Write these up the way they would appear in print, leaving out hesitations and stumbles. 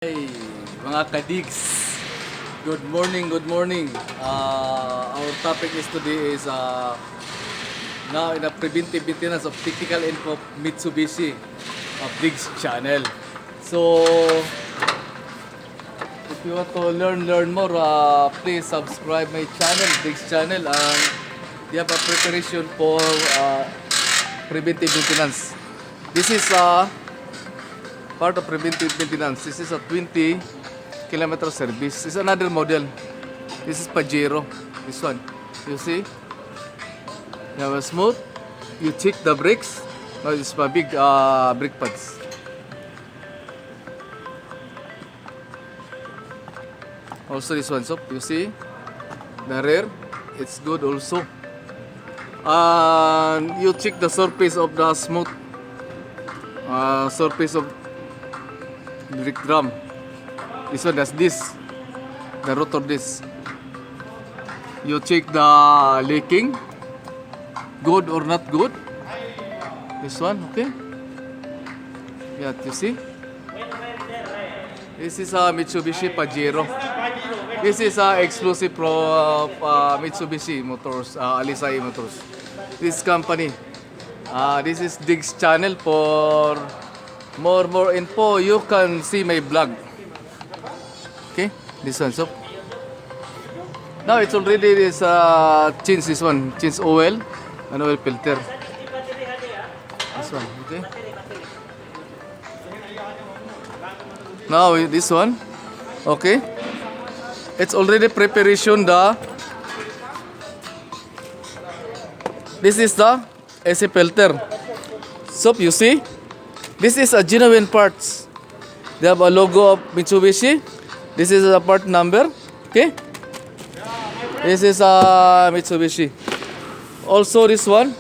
Hey, mga kadigs, good morning, good morning. Our topic is today is now in a preventive maintenance of technical info of Mitsubishi of Digs channel. So, if you want to learn more, please subscribe my channel, Digs channel, and we have a preparation for preventive maintenance. This is part of preventive maintenance. This is a 20-kilometer service. This is another model. This is Pajero. This one. You see? You have a smooth. You check the brakes. Now this is my big brake pads. Also this one. So you see? The rear. It's good also. And you check the surface of the smooth surface of brake drum. This one has this, the rotor disc. You check the leaking, good or not good. This one, okay. Yeah, you see. This is a Mitsubishi Pajero. This is a exclusive pro of Mitsubishi Motors, Alisai Motors. This company. This is Digs channel. For more info, you can see my blog. Okay, this one. So now it's already this change this one, change oil and oil filter. This one, okay. Now this one, okay. It's already preparation. This is the AC filter. So you see. This is a genuine parts. They have a logo of Mitsubishi. This is a part number. Okay. This is a Mitsubishi. Also this one.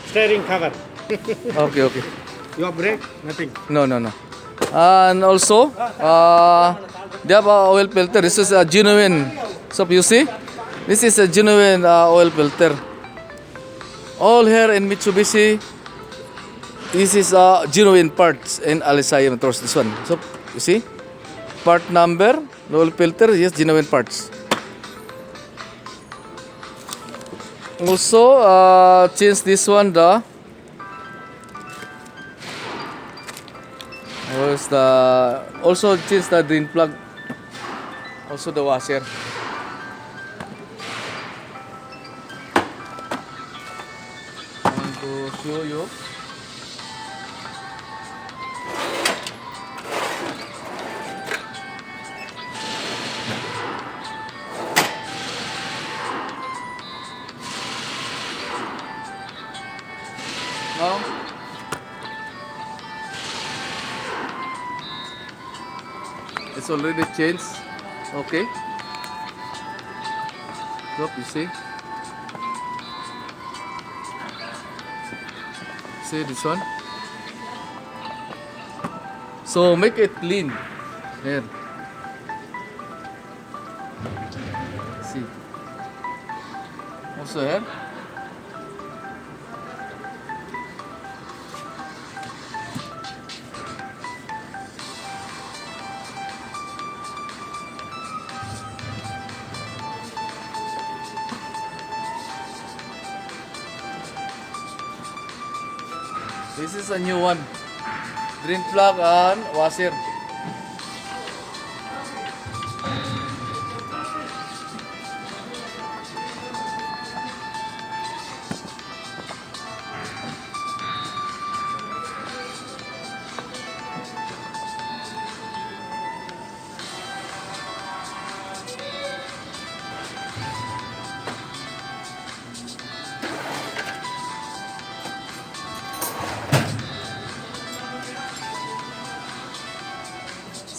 Steering cover. Okay. Your brake? Nothing. No. And also they have a oil filter. This is a genuine. So you see. This is a genuine oil filter. All here in Mitsubishi. This is genuine parts in Alisai Motors. This one. So you see, part number, oil filter, yes, genuine parts. Also, change this one. Also change the drain plug. Also the washer. I want to show you. Now, it's already changed. Okay. Look, you see. See this one. So make it clean. Here. See. Also here. This is a new one. Drain plug and washer.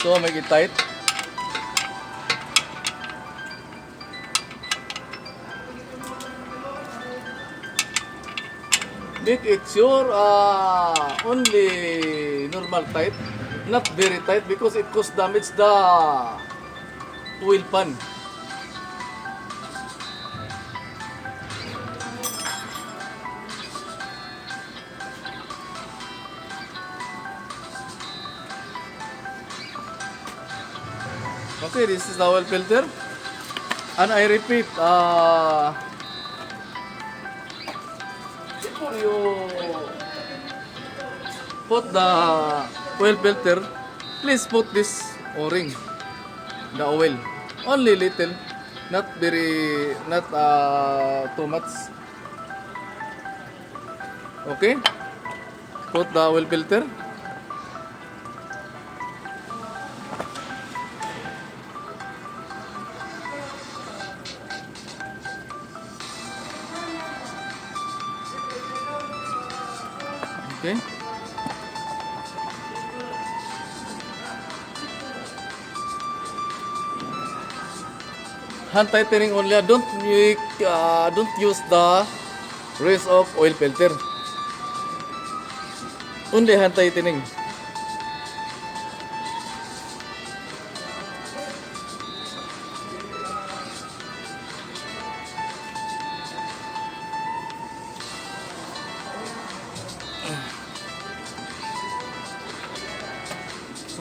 So make it tight. Make it sure only normal tight, not very tight because it cause damage the oil pan. Okay, this is the oil filter. And I repeat, before you put the oil filter, please put this O-ring, the oil. Only little, not very, not too much. Okay, put the oil filter. Okay. Hand tightening only. Don't use the rest of oil filter. Only hand tightening.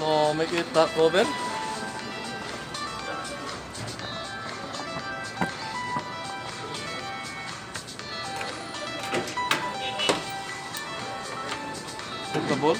So make it tuck over. Put the ball.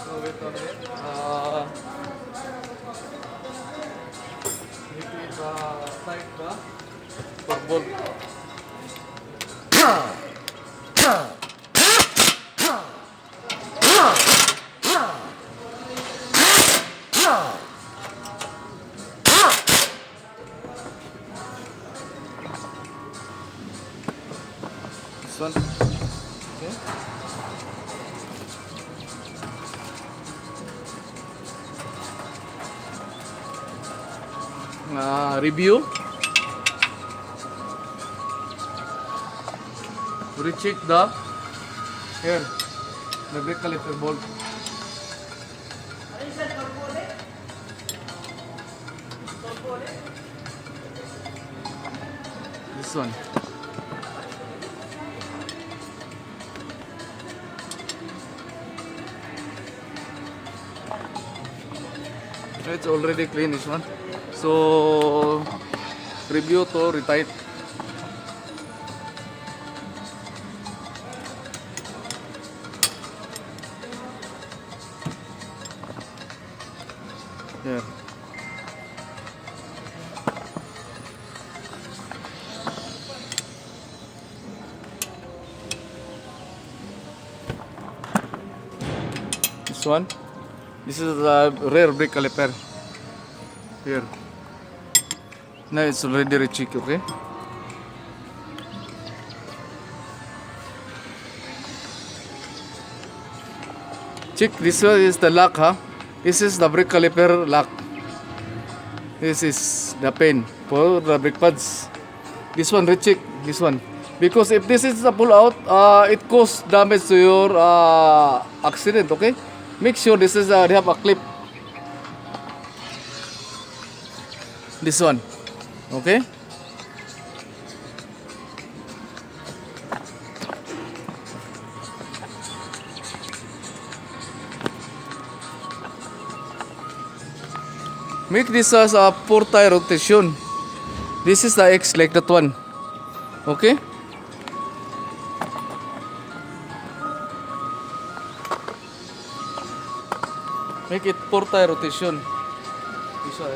So wait a minute. It is tight the ball. This one. Okay. Review. Recheck the here the brake caliper bolt. This one. It's already clean, this one. So review to retight. Here. This one. This is the rear brake caliper. Here. Now it's already rechecked, okay? Check, this one is the lock, huh? This is the brake caliper lock. This is the pin for the brake pads. This one recheck, this one. Because if this is the pull out, it cause damage to your accident, okay? Make sure this is they have a clip. This one, okay? Make this as a 4-tie rotation. This is the X like that one, okay? Make it 4-tie rotation. This one,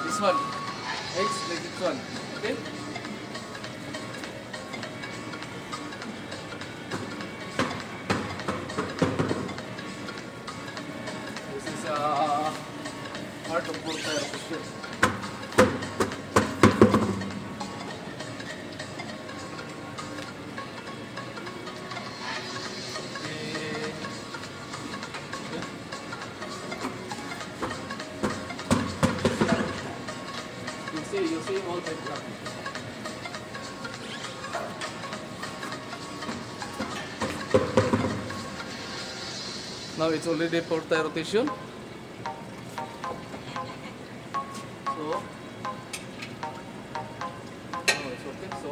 this one, X like this one, okay? This is part of full tire rotation. You see all the truck. Now it's already for tire rotation. So, oh, it's okay. So,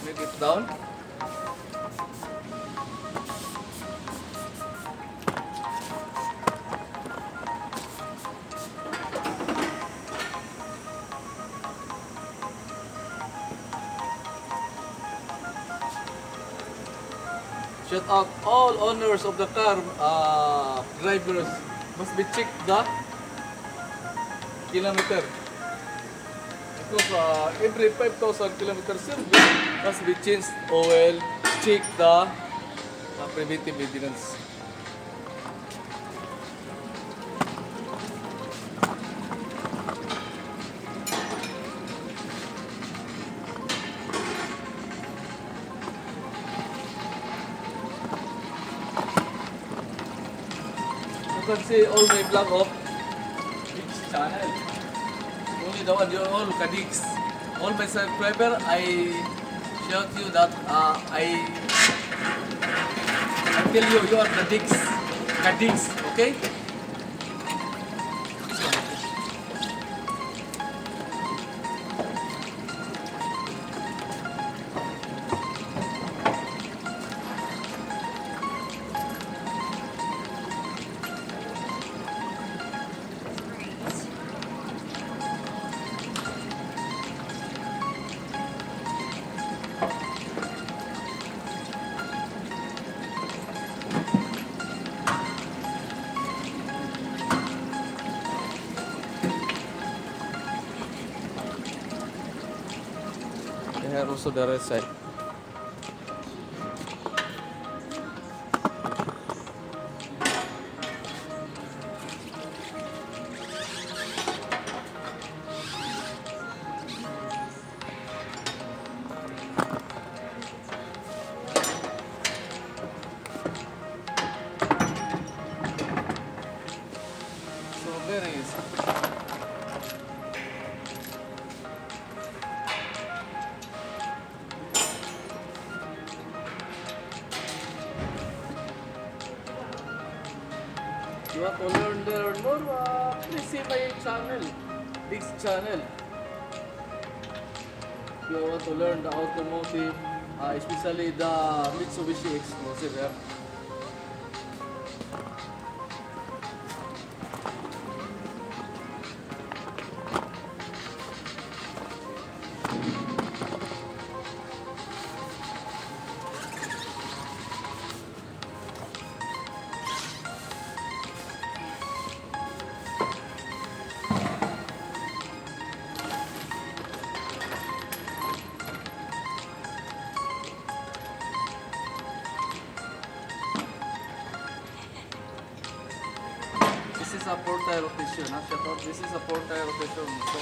make it down. Shout out all owners of the car, drivers must be check the kilometer. Because every 5,000 kilometer service must be changed oil, check the preventive maintenance. You can see all my vlog of Diggs channel. Only the one you all Kadix. All my subscriber, I shout you that I tell you are the Diggs, Kadix, okay? Here also the right side. So very easy. You want to learn more? Please see my channel, Diggs channel. You want to learn the automotive, especially the Mitsubishi Explosive. Yeah? This is a four-tire rotation. This is a four-tire rotation. So,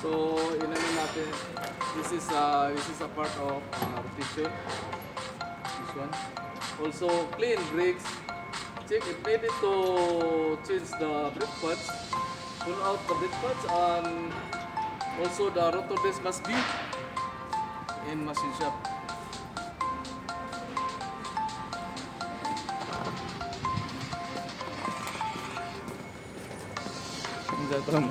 So, inamin natin, this is a part of rotation. This one. Also, clean brakes. Check if needed to change the brake pads. Pull out the brake pads, and also the rotor disc must be in machine shop. dyan.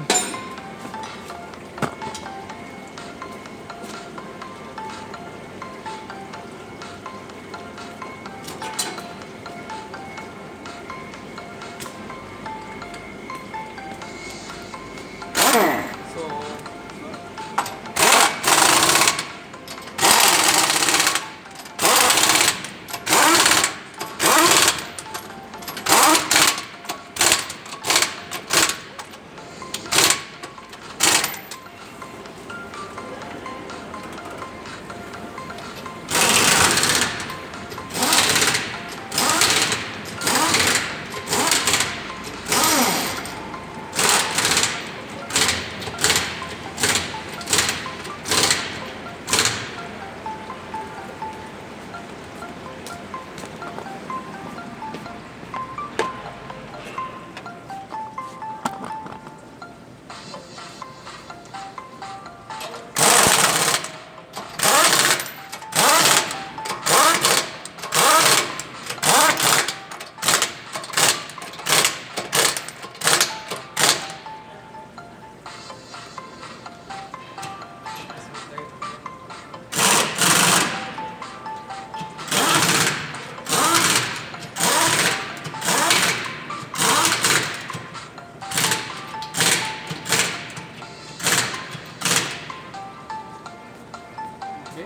Okay,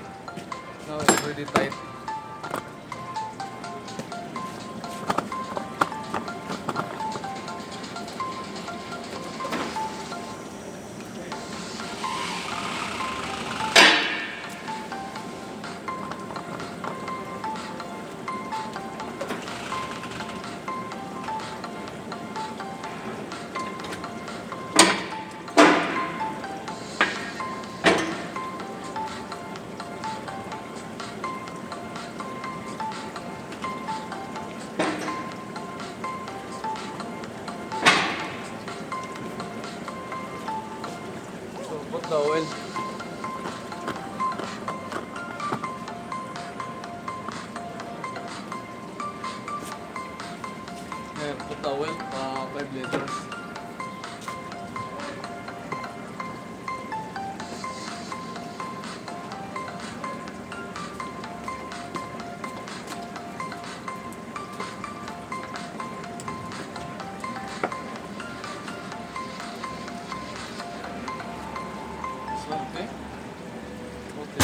now it's already tight. So put the oil. Ayan, put the oil, 5 liters. This one, okay? Okay.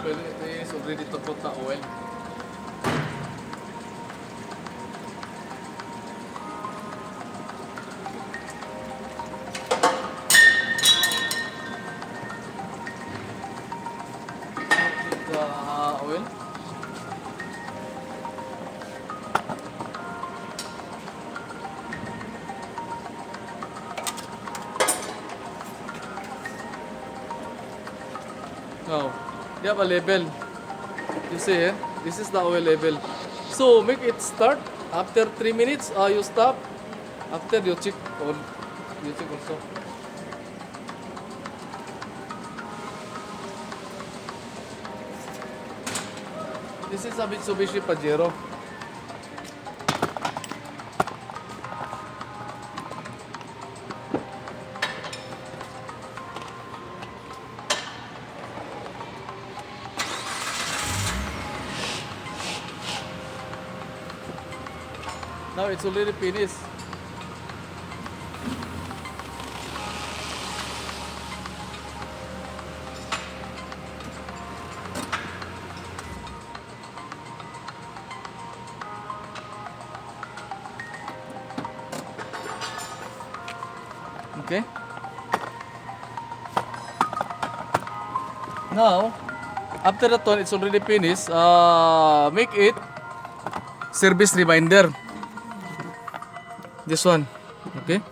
Pwede is already to put the oil. Put the oil. Now, you have a label. You see here, this is the oil level. So make it start. After 3 minutes, you stop. After you check on, you check also. This is a Mitsubishi Pajero. Now it's already finished. Okay. Now, after that one, it's already finished. Make it service reminder. This one, okay.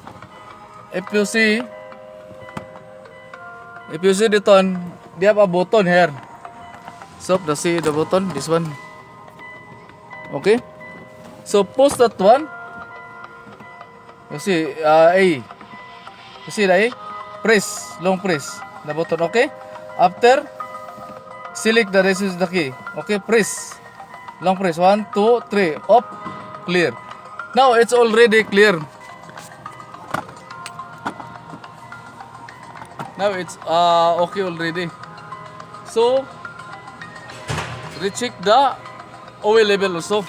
If you see the one, they have a button here. So, see the button, this one. Okay. So post that one. You see, A. You see the A? Press, long press the button, okay? After, select the rest of the key. Okay, press. Long press. 1, 2, 3. Up. Clear. Now it's already clear. Now it's okay already. So recheck the oil level also.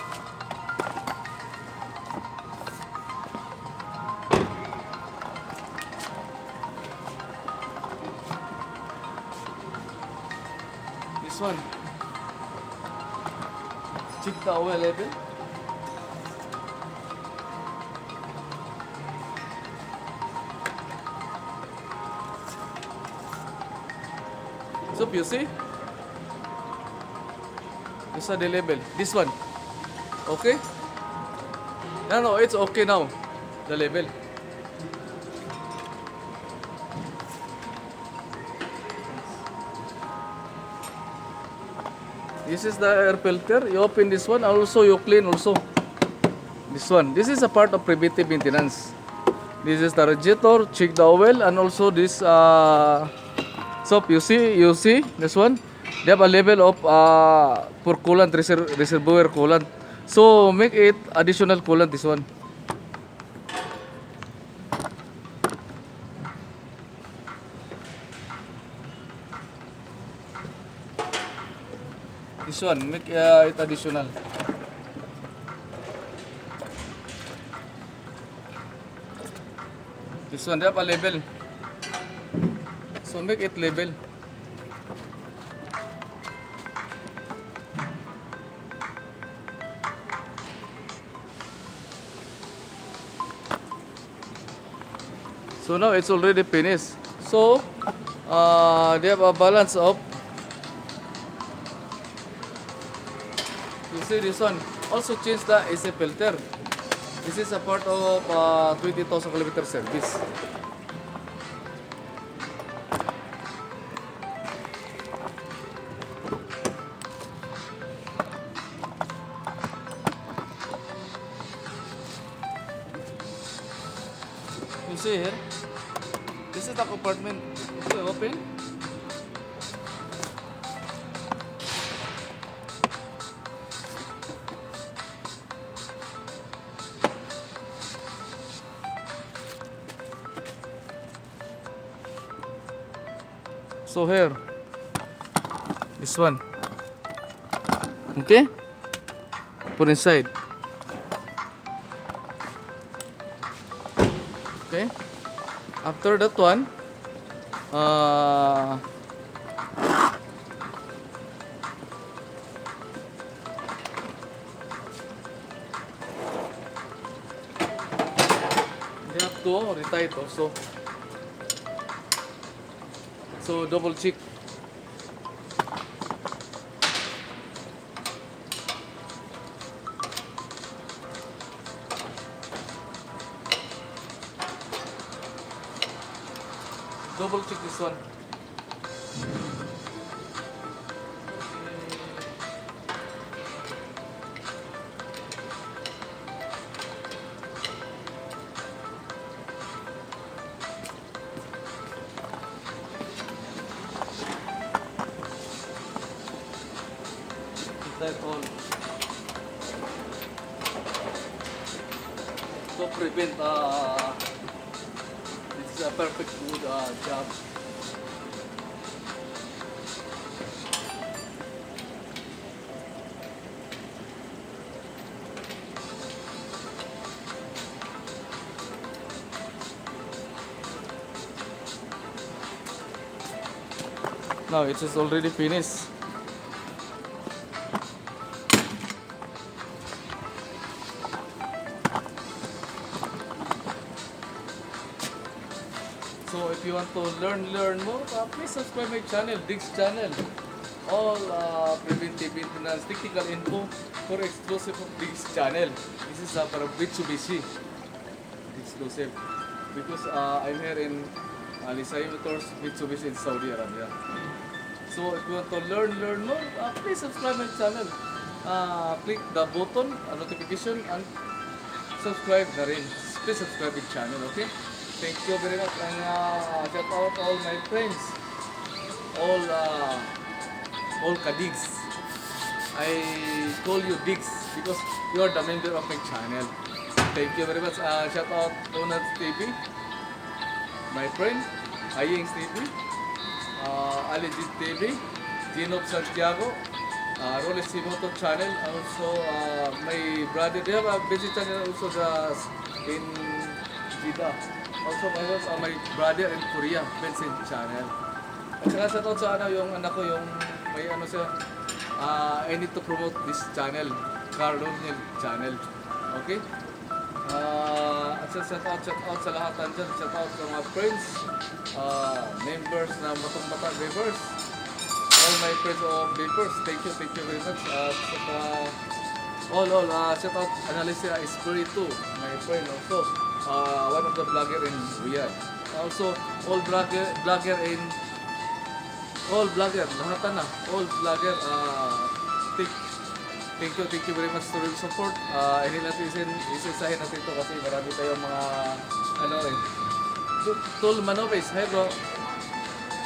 This one. Check the oil level. So you see, this is the label. This one, okay? No, it's okay now. The label. This is the air filter. You open this one. Also, you clean also this one. This is a part of preventive maintenance. This is the radiator. Check the oil and also this. So you see this one. They have a level of for coolant reservoir coolant. So make it additional coolant. This one. This one make it additional. This one they have a label. So make it label. So now it's already finished. So they have a balance of. You see this one. Also change the AC filter. This is a part of 20,000 kilometer service. You see here, this is the compartment. Okay, open. So here, this one. Okay, put inside. Okay. After that one, they have to retie it also. So double check. Double check this one. That all. To prevent it's a perfect good job. Now it is already finished. So if you want to learn more, please subscribe my channel, Diggs channel. All preventive maintenance, technical info for exclusive of Diggs channel. This is para Mitsubishi exclusive because I'm here in Alisay Motors Mitsubishi in Saudi Arabia. So if you want to learn more, please subscribe my channel. click the button, notification, and subscribe na rin. Please subscribe the channel, okay? Thank you very much. And shout out all my friends. All kadigs. I call you Digs because you are the member of my channel. Thank you very much. Shout out Donald TV, my friend, Ayings TV, Alijit TV, Ginob Santiago, Roles Simoto channel, also my brother. They have a busy channel also in Jeddah. Also my brother in Korea, Vincent channel. At saka sa to sa yung anak ko yung may siya, I need to promote this channel, Carlo Niel channel. Okay? At shout out sa lahat dyan, shout out sa mga friends, members na Matong Bata Vapers, all my friends of Vapers, thank you very much. Saka shout out Analysia Espiritu, my friend also, one of the vlogger in Riyadh. Also, all vlogger thank you very much for your support. Hindi natin isisahin natin ito kasi marami tayong mga Tul Manobes. Hi bro.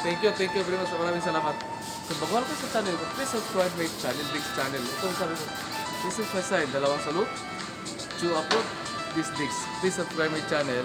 Thank you very much. Maraming salamat. Kung bago ka sa channel, please subscribe my channel, Diggs channel. Itong sabi ko, this is my side, dalawang salute to upload this Diggs. Please subscribe my channel.